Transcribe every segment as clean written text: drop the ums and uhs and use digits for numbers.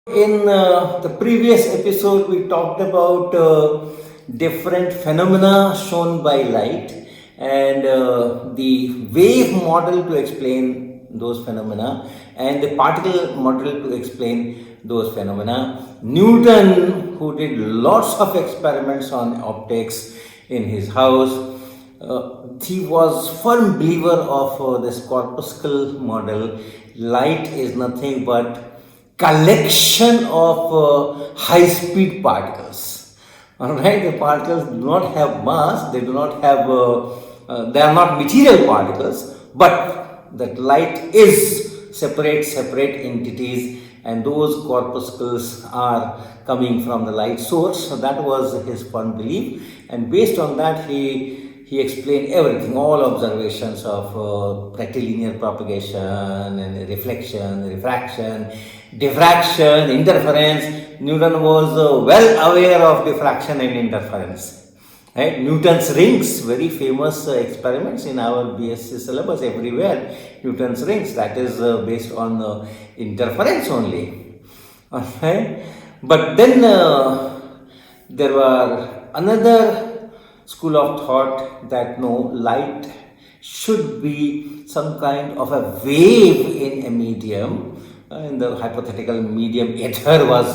In the previous episode, we talked about different phenomena shown by light and the wave model to explain those phenomena and the particle model to explain those phenomena. Newton, who did lots of experiments on optics in his house, he was firm believer of this corpuscle model. Light is nothing but collection of high-speed particles. All right, the particles do not have mass; they do not have. They are not material particles, but that light is separate entities, and those corpuscles are coming from the light source. So that was his firm belief, and based on that, he explained everything, all observations of rectilinear propagation and reflection, refraction, diffraction, interference. Newton was well aware of diffraction and interference. Right? Newton's rings, very famous experiments in our BSc syllabus everywhere. Newton's rings, that is based on interference only. Okay? But then there were another school of thought that no, light should be some kind of a wave in a medium. In the hypothetical medium, ether was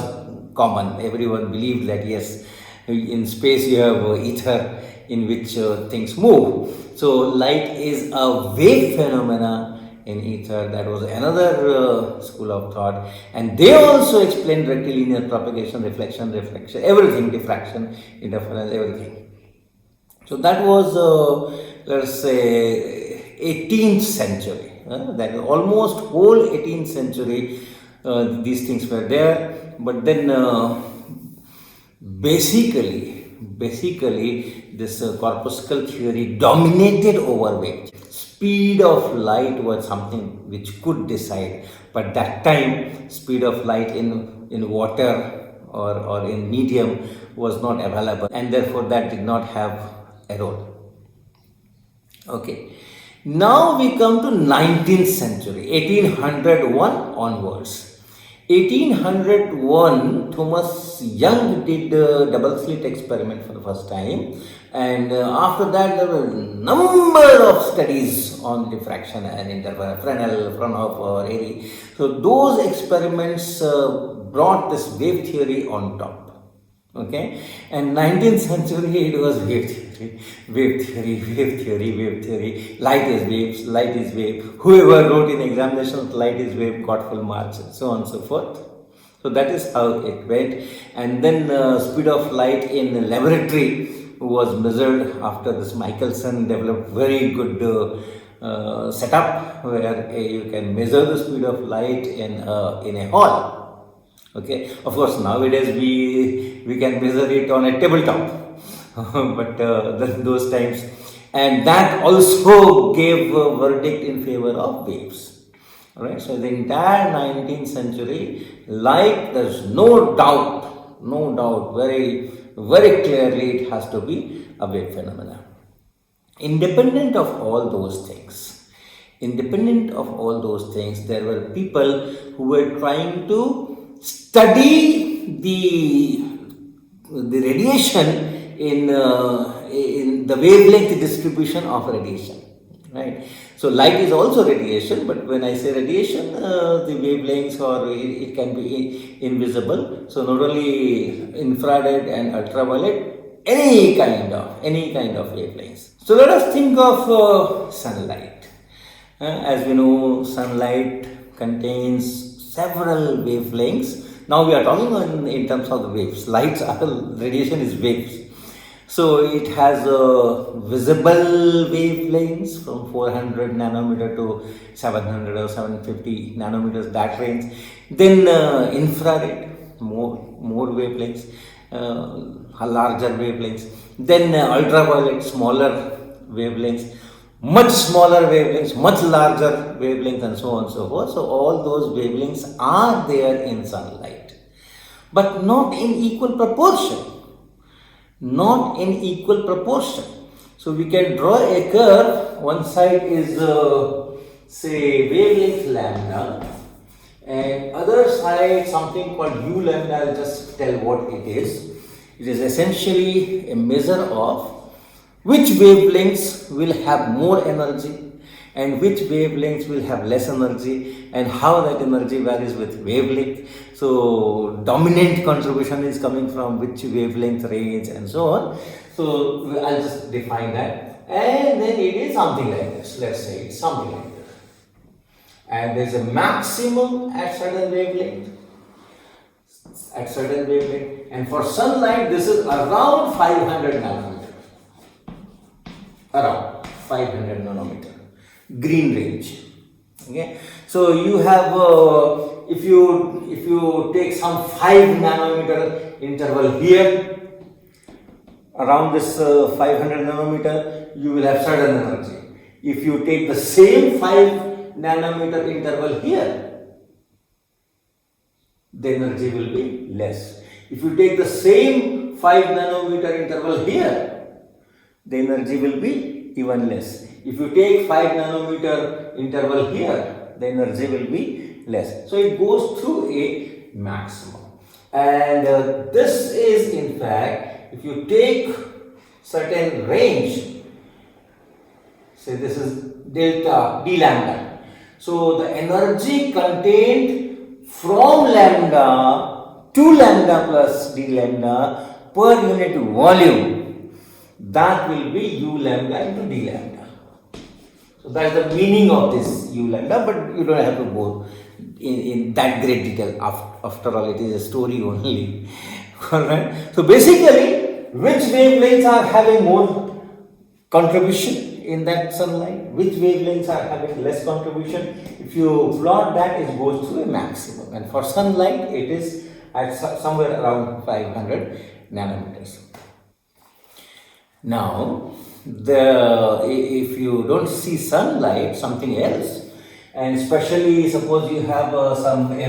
common. Everyone believed that yes, in space you have ether in which things move. So light is a wave phenomena in ether. That was another school of thought, and they also explained rectilinear propagation, reflection, refraction, everything, diffraction, interference, everything. So that was, let's say, 18th century. That is almost whole 18th century. These things were there, but then basically, this corpuscle theory dominated over wave. Speed of light was something which could decide, but that time speed of light in water or in medium was not available, and therefore that did not have a role. Okay, now we come to 19th century, 1801 onwards. 1801, Thomas Young did a double slit experiment for the first time, and after that there were a number of studies on diffraction and interference, Fresnel, Fraunhofer, Airy. So those experiments brought this wave theory on top. Okay, and 19th century it was wave theory. Light is wave. Whoever wrote in examinations light is wave got full marks, and so on and so forth. So that is how it went. And then speed of light in laboratory was measured after this. Michelson developed very good setup where you can measure the speed of light in a hall. Okay, of course nowadays we can measure it on a tabletop, but those times, and that also gave a verdict in favor of waves. All right, so the entire 19th century, light, there's no doubt, very clearly it has to be a wave phenomena. Independent of all those things, there were people who were trying to study the radiation in the wavelength distribution of radiation, right? So light is also radiation, but when I say radiation, the wavelengths, or it can be invisible. So not only infrared and ultraviolet, any kind of wavelengths. So let us think of sunlight. As we know, sunlight contains several wavelengths. Now we are talking in terms of the waves. Radiation is waves. So it has visible wavelengths from 400 nanometer to 700 or 750 nanometers, that range. Then infrared, more wavelengths, larger wavelengths. Then ultraviolet, smaller wavelengths. Much smaller wavelengths, much larger wavelengths, and so on and so forth. So all those wavelengths are there in sunlight, but not in equal proportion. So we can draw a curve. One side is say wavelength lambda, and other side something called u lambda. I'll just tell what it is. It is essentially a measure of which wavelengths will have more energy and which wavelengths will have less energy, and how that energy varies with wavelength. So dominant contribution is coming from which wavelength range and so on. So I'll just define that, and then it is something like this. Let's say it's something like this, and there's a maximum at certain wavelength, and for sunlight this is around 500 nanometer, around 500 nanometer green range. Okay, so you have if you take some 5 nanometer interval here around this 500 nanometer, you will have certain energy. If you take the same 5 nanometer interval here, the energy will be less. If you take the same 5 nanometer interval here, the energy will be even less. If you take 5 nanometer interval here, the energy will be less. So it goes through a maximum. And this is in fact, if you take certain range, say this is delta d lambda. So the energy contained from lambda to lambda plus d lambda per unit volume, that will be u lambda into d lambda. So that's the meaning of this u lambda, but you don't have to go in that great detail. After all, it is a story only. Alright. So basically, which wavelengths are having more contribution in that sunlight, which wavelengths are having less contribution. If you plot that, it goes through a maximum, and for sunlight it is at somewhere around 500 nanometers. Now, if you don't see sunlight, something else, and especially suppose you have a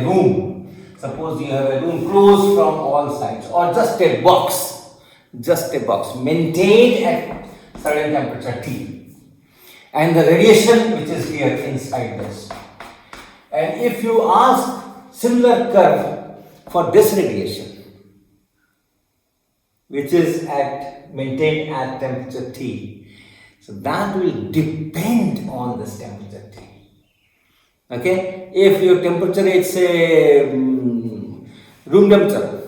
room, suppose you have a room closed from all sides, or just a box maintained at certain temperature T, and the radiation which is here inside this, and if you ask similar curve for this radiation which is maintained at temperature T, so that will depend on this temperature T. Okay, if your temperature is say room temperature,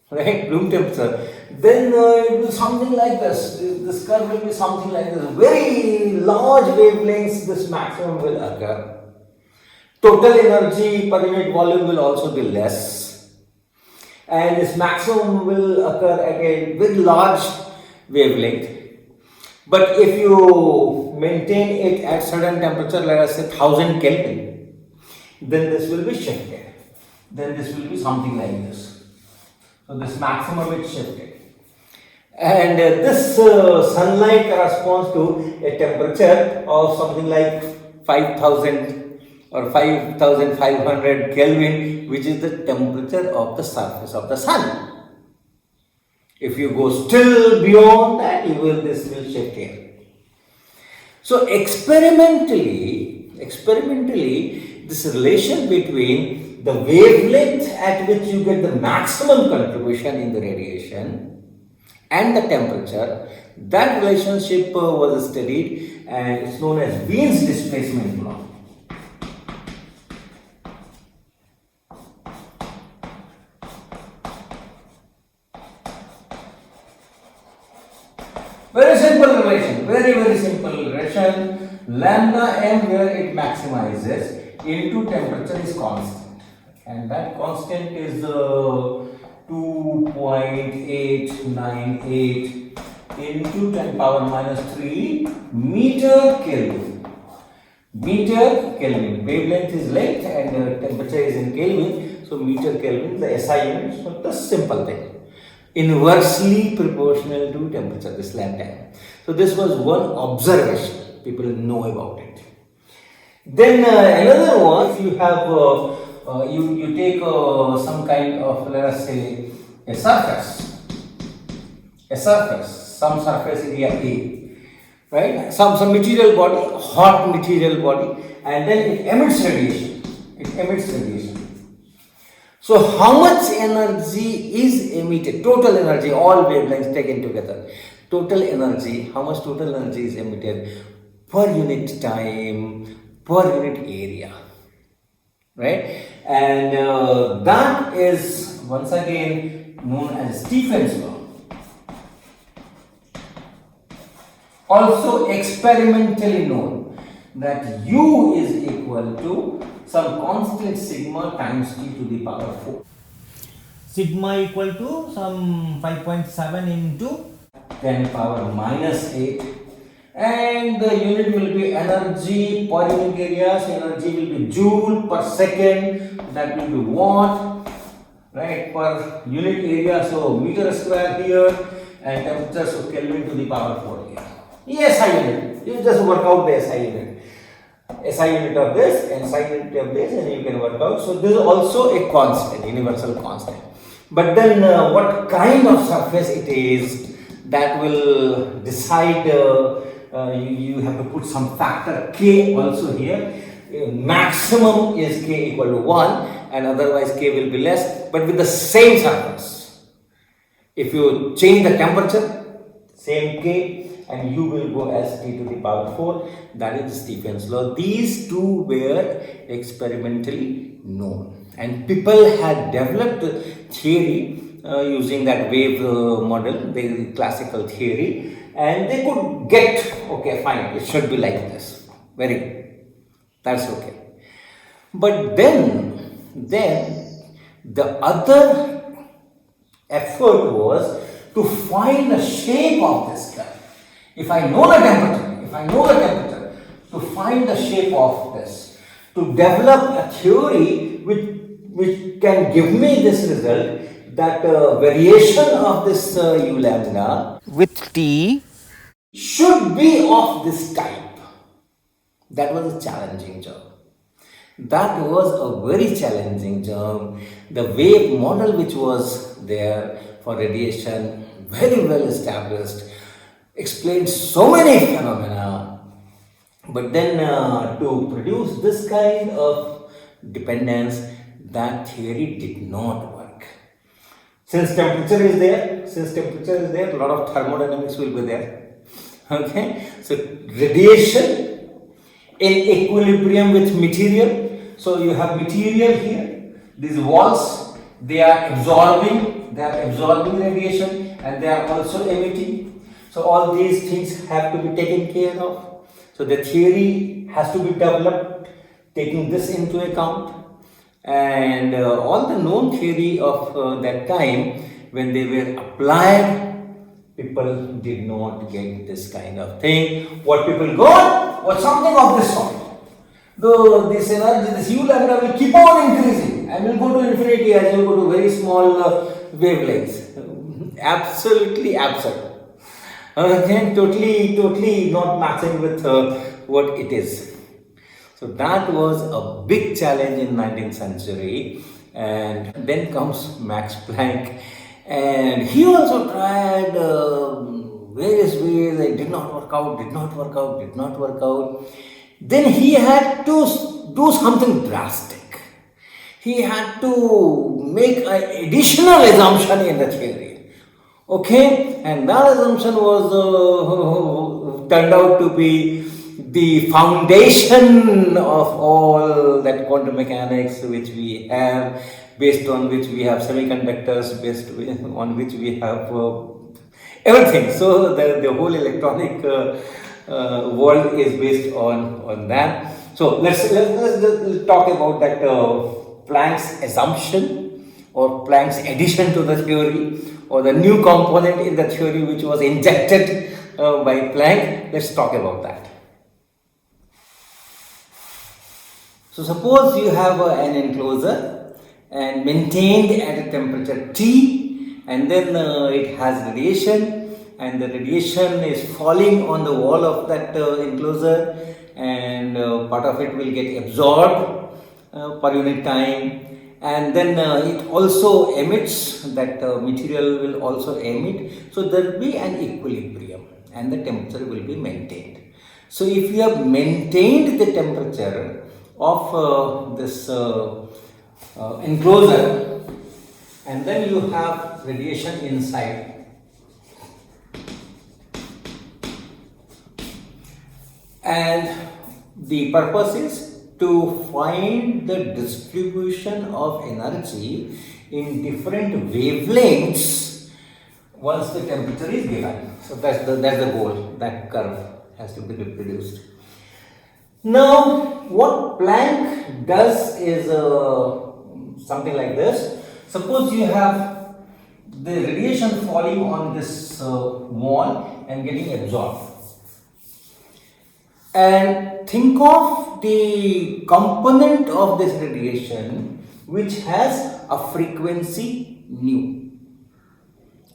right, room temperature, then it will be something like this. This curve will be something like this. Very large wavelengths, this maximum will occur. Total energy per unit volume will also be less, and this maximum will occur at a very large wavelength. But if you maintain it at certain temperature, let us say 1000 Kelvin, then this will be shifted. Then this will be something like this. So this maximum is shifted. And this sunlight corresponds to a temperature of something like 5000 or 5500 Kelvin, which is the temperature of the surface of the sun. If you go still beyond that, this will shift here. So experimentally, this relation between the wavelength at which you get the maximum contribution in the radiation and the temperature, that relationship was studied, and it's known as Wien's displacement law. Very simple relation, very simple relation. Lambda m, where it maximizes, into temperature is constant, and that constant is 2.898 into 10 power minus 3 meter Kelvin. Meter Kelvin. Wavelength is length and temperature is in Kelvin, so meter Kelvin, the SI unit. So the simple thing. Inversely proportional to temperature, this lambda. So this was one observation, people know about it. Then another one, you have you take some kind of, let us say, a surface, some surface area A, right? Some material body, hot material body, and then it emits radiation. It emits radiation. So how much energy is emitted? Total energy, all wavelengths taken together. Total energy, how much total energy is emitted per unit time, per unit area, right? And that is once again known as Stephen's law. Also experimentally known that U is equal to some constant sigma times t to the power 4. Sigma equal to some 5.7 into 10 power minus 8, and the unit will be energy per unit area. So energy will be joule per second, that will be watt, right, per unit area. So meter square here, and temperature, so Kelvin to the power 4 here. SI unit, you just work out the SI unit. SI unit of this and SI unit of this, and you can work out. So this is also a constant, universal constant. But then what kind of surface it is, that will decide. You have to put some factor k also here. Maximum is k equal to 1, and otherwise k will be less, but with the same surface. If you change the temperature, same k, and u will go as t to the power 4. That is Stephen's law. These two were experimentally known, and people had developed theory using that wave model, the classical theory, and they could get, okay, fine, it should be like this, very good, that's okay. But then the other effort was to find the shape of this guy. If I know the temperature, to find the shape of this, to develop a theory which can give me this result, that variation of this u lambda with t should be of this type. That was a challenging job. That was a very challenging job. The wave model which was there for radiation, very well established, explained so many phenomena, but then to produce this kind of dependence, that theory did not work. Since temperature is there, a lot of thermodynamics will be there. Okay, so radiation in equilibrium with material. So you have material here, these walls, they are absorbing radiation, and they are also emitting. So all these things have to be taken care of. So the theory has to be developed taking this into account, and all the known theory of that time, when they were applied, people did not get this kind of thing. What people got was something of this sort. Though this energy, this u lambda will keep on increasing and will go to infinity as you go to very small wavelengths. Absolutely absurd. Again, totally not matching with what it is. So that was a big challenge in 19th century. And then comes Max Planck, and he also tried various ways. It did not work out. Then he had to do something drastic. He had to make an additional assumption in the theory. Okay, and that assumption was turned out to be the foundation of all that quantum mechanics which we have, based on which we have semiconductors, based on which we have everything. So the whole electronic world is based on that. So let's talk about that Planck's assumption, or Planck's addition to the theory, or the new component in the theory which was injected by Planck. Let's talk about that. So suppose you have an enclosure and maintained at a temperature T, and then it has radiation, and the radiation is falling on the wall of that enclosure, and part of it will get absorbed per unit time, and then it also emits, that material will also emit. So there will be an equilibrium and the temperature will be maintained. So if you have maintained the temperature of this enclosure, and then you have radiation inside. And the purpose is to find the distribution of energy in different wavelengths once the temperature is given. So that's the goal. That curve has to be reproduced. Now, what Planck does is something like this. Suppose you have the radiation falling on this wall and getting absorbed. And think of the component of this radiation which has a frequency nu.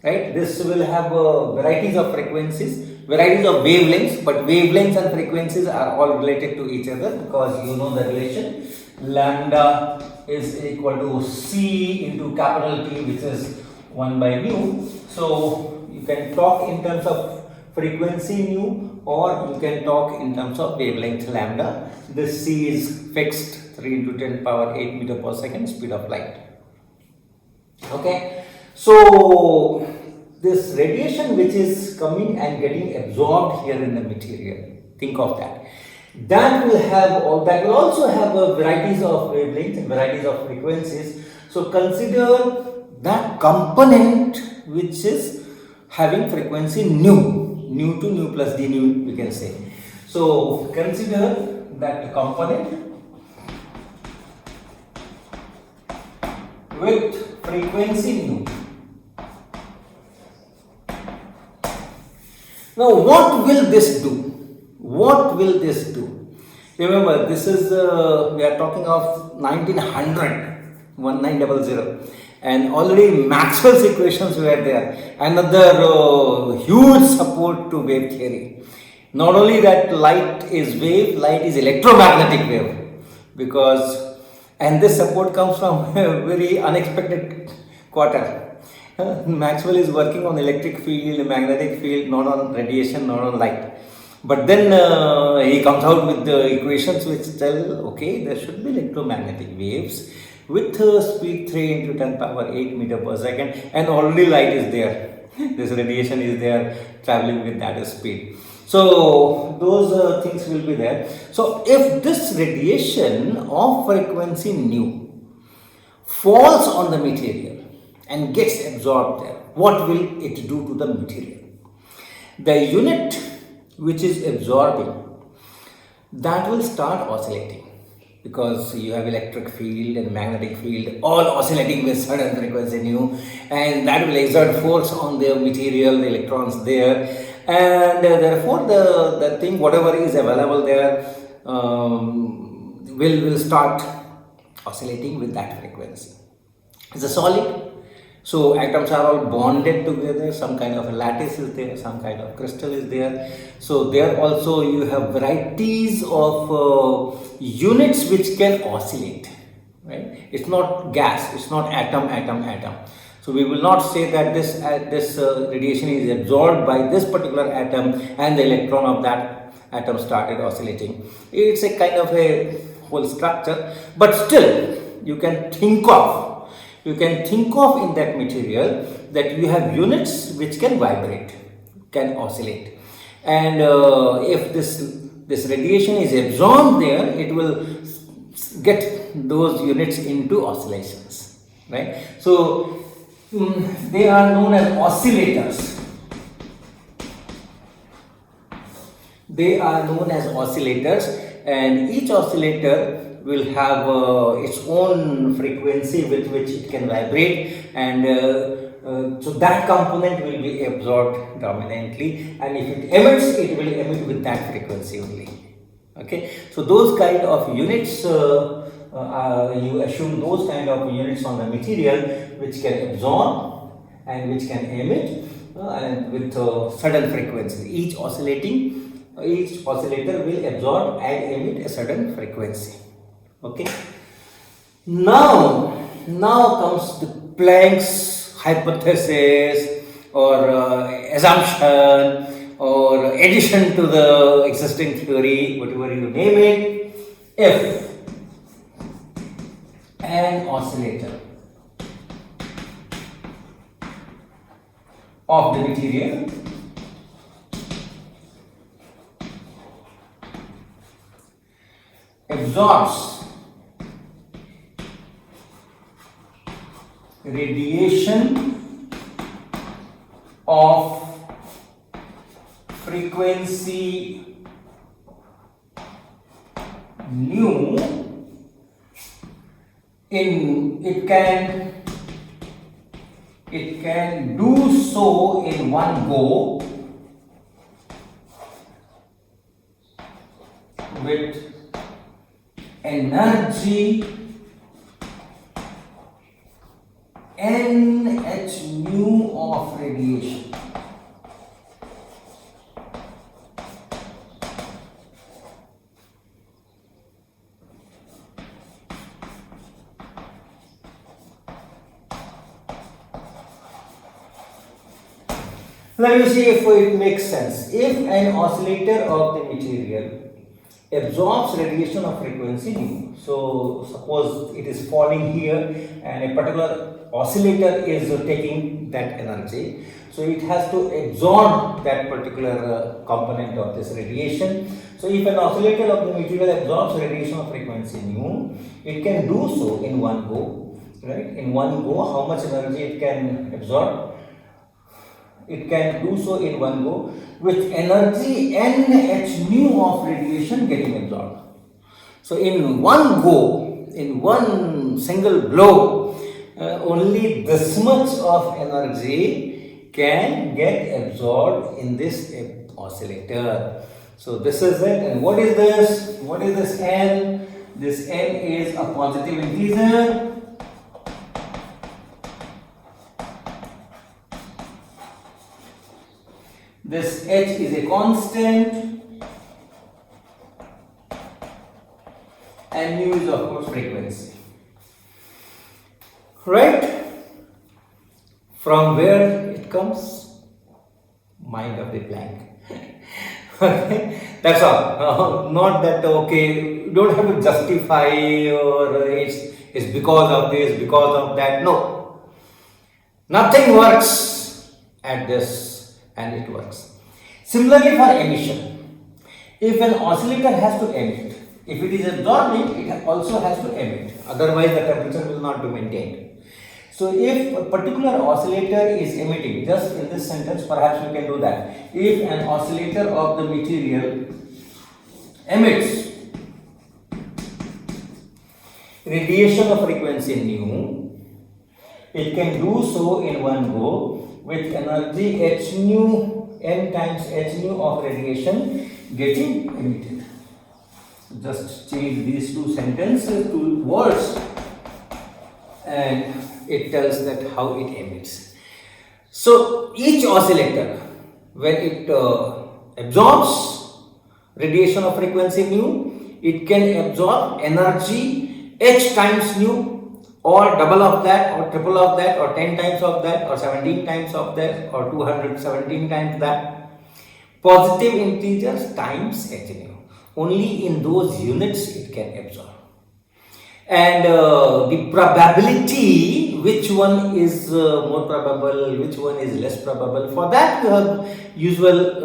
Right? This will have varieties of frequencies, varieties of wavelengths, but wavelengths and frequencies are all related to each other because you know the relation. Lambda is equal to C into capital T, which is 1 by nu. So you can talk in terms of frequency nu, or you can talk in terms of wavelength lambda. This C is fixed, 3 into 10 power 8 meter per second speed of light. Okay, so this radiation which is coming and getting absorbed here in the material, think of that. That will also have varieties of wavelengths and varieties of frequencies. So consider that component which is having frequency nu to nu plus d nu, we can say. So consider that component with frequency nu. Now what will this do? What will this do? Remember, this is we are talking of 1900, and already Maxwell's equations were there. Another huge support to wave theory. Not only that, light is wave, light is electromagnetic wave, and this support comes from a very unexpected quarter. Maxwell is working on electric field, magnetic field, not on radiation, not on light. But then he comes out with the equations which tell, okay, there should be electromagnetic waves with speed 3 into 10 power 8 meter per second, and already light is there. This radiation is there traveling with that speed. So those things will be there. So if this radiation of frequency nu falls on the material and gets absorbed there, what will it do to the material? The unit which is absorbing, that will start oscillating, because you have electric field and magnetic field all oscillating with certain frequency nu, and that will exert force on the material, the electrons there, and therefore the thing whatever is available there will start oscillating with that frequency. It's a solid. So atoms are all bonded together, some kind of a lattice is there, some kind of crystal is there. So there also you have varieties of units which can oscillate, right? It's not gas, it's not atom. So we will not say that this radiation is absorbed by this particular atom and the electron of that atom started oscillating. It's a kind of a whole structure, but still you can think of in that material that you have units which can vibrate, can oscillate, and if this radiation is absorbed there, it will get those units into oscillations, right? So they are known as oscillators. They are known as oscillators, and each oscillator will have its own frequency with which it can vibrate, and so that component will be absorbed dominantly, and if it emits, it will emit with that frequency only. Okay, so those kind of units, you assume those kind of units on the material which can absorb and which can emit and with certain frequency. Each oscillator will absorb and emit a certain frequency. Okay. Now comes the Planck's hypothesis or assumption or addition to the existing theory, whatever you name it. If an oscillator of the material absorbs radiation of frequency nu, it can do so in one go with energy nh nu of radiation. Let me see if it makes sense. If an oscillator of the material absorbs radiation of frequency nu, so suppose it is falling here and a particular oscillator is taking that energy, so it has to absorb that particular component of this radiation. So if an oscillator of the material absorbs radiation of frequency nu, it can do so in one go, right? In one go, how much energy it can absorb? It can do so in one go with energy nh nu of radiation getting absorbed. So in one go, in one single blow, only this much of energy can get absorbed in this oscillator. So this is it. And what is this? What is this n? This n is a positive integer. This h is a constant and nu is of course frequency. Right? From where it comes? Mind of the Planck. Okay, that's all. Not that okay, you don't have to justify or it's because of this, because of that. No. Nothing works at this. And it works. Similarly for emission, if an oscillator has to emit, if it is absorbing, it also has to emit, otherwise the temperature will not be maintained. So if a particular oscillator is emitting, just in this sentence perhaps we can do that. If an oscillator of the material emits radiation of frequency nu, it can do so in one go with energy h nu, n times h nu of radiation getting emitted. Just change these two sentences to words and it tells that how it emits. So each oscillator, when it absorbs radiation of frequency nu, it can absorb energy h times nu, or double of that, or triple of that, or 10 times of that, or 17 times of that, or 217 times that. Positive integers times h nu. Only in those units it can absorb. And the probability, which one is more probable, which one is less probable, for that you have usual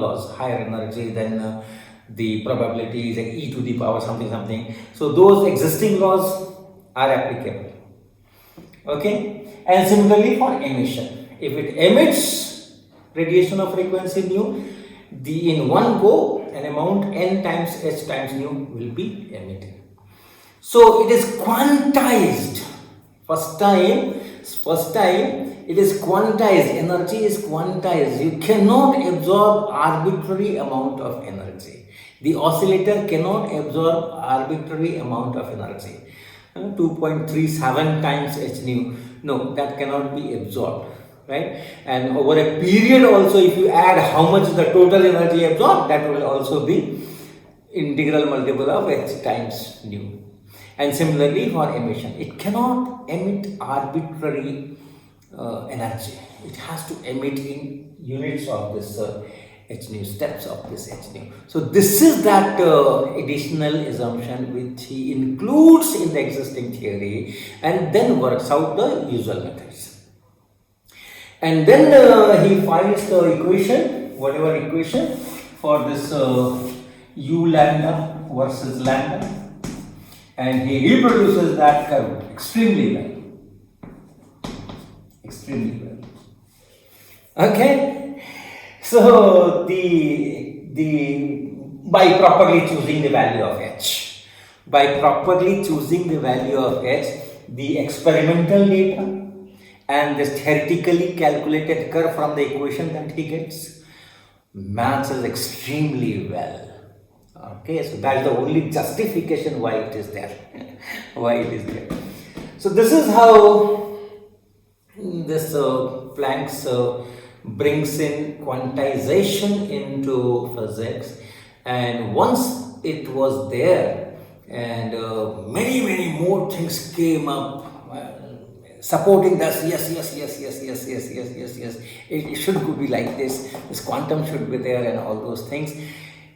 laws, higher energy than the probability is like e to the power something. So those existing laws are applicable. Okay, and similarly for emission, if it emits radiation of frequency nu, in one go an amount n times h times nu will be emitted. So it is quantized. First time it is quantized, energy is quantized. You cannot absorb arbitrary amount of energy. The oscillator cannot absorb arbitrary amount of energy. 2.37 times h nu. No, that cannot be absorbed, right? And over a period also, if you add how much the total energy absorbed, that will also be integral multiple of h times nu. And similarly for emission, it cannot emit arbitrary energy. It has to emit in units of this h nu, steps of this h nu. So this is that additional assumption which he includes in the existing theory and then works out the usual methods. And then he finds the equation, whatever equation for this u lambda versus lambda, and he reproduces that curve extremely well. Extremely well. Okay, so by properly choosing the value of h, the experimental data and this theoretically calculated curve from the equation that he gets matches extremely well. Okay, so that's the only justification why it is there. So this is how this Planck's brings in quantization into physics, and once it was there and many more things came up supporting this, yes, it should be like this quantum should be there and all those things.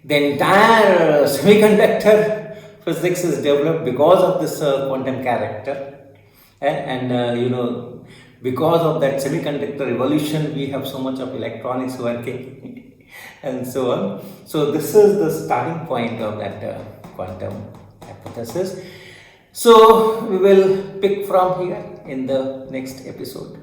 The entire semiconductor physics is developed because of this quantum character, and because of that semiconductor revolution, we have so much of electronics working and so on. So this is the starting point of that quantum hypothesis. So we will pick from here in the next episode.